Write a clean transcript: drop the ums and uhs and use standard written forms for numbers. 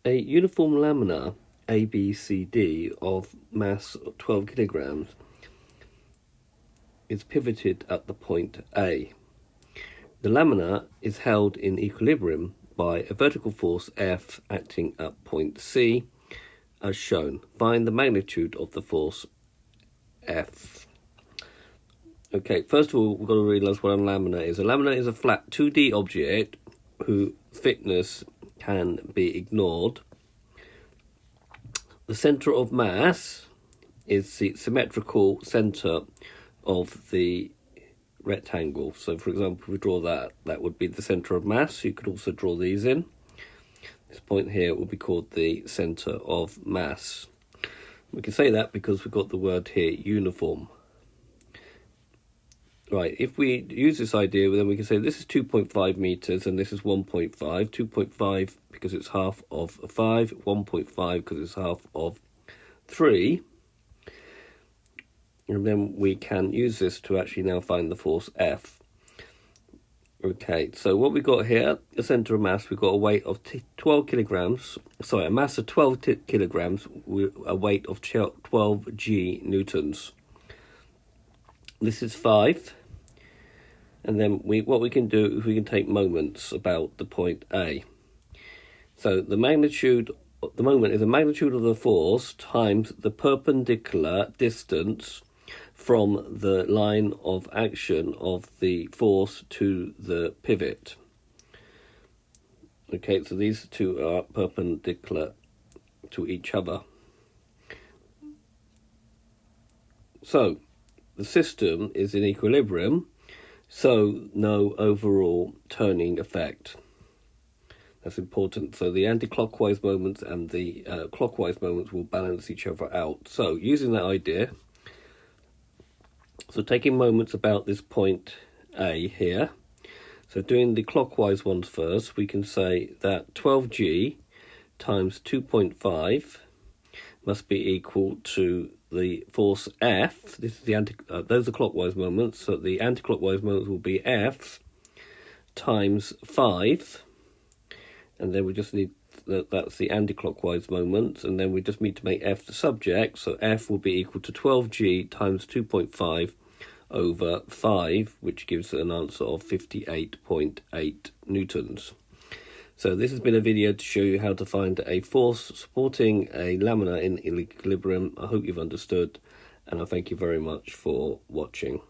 A uniform lamina ABCD of mass 12 kilograms is pivoted at the point A. The lamina is held in equilibrium by a vertical force F acting at point C, as shown. Find the magnitude of the force F. Okay, first of all, we've got to realise what a lamina is. A lamina is a flat 2D object whose thickness can be ignored. The centre of mass is the symmetrical centre of the rectangle. So, for example, if we draw that would be the centre of mass. You could also draw these in. This point here will be called the centre of mass. We can say that because we've got the word here, uniform. Right, if we use this idea, then we can say this is 2.5 metres and this is 1.5. 2.5 because it's half of 5, 1.5 because it's half of 3. And then we can use this to actually now find the force F. Okay, so what we've got here, the centre of mass, we've got a weight of 12 kilograms. Sorry, a mass of 12 kilograms with a weight of 12 G newtons. This is 5. And then what we can do is we can take moments about the point A. So the magnitude, the moment is the magnitude of the force times the perpendicular distance from the line of action of the force to the pivot. Okay, so these two are perpendicular to each other. So the system is in equilibrium, so no overall turning effect. That's important. So the anti-clockwise moments and the clockwise moments will balance each other out. So using that idea, so taking moments about this point A here, so doing the clockwise ones first, we can say that 12G times 2.5 must be equal to the force F. This is the those are clockwise moments, so the anti-clockwise moments will be F times 5, and then we just need that's the anti-clockwise moments, and then we just need to make F the subject, so F will be equal to 12G times 2.5 over 5, which gives an answer of 58.8 newtons. So this has been a video to show you how to find a force supporting a lamina in equilibrium. I hope you've understood, and I thank you very much for watching.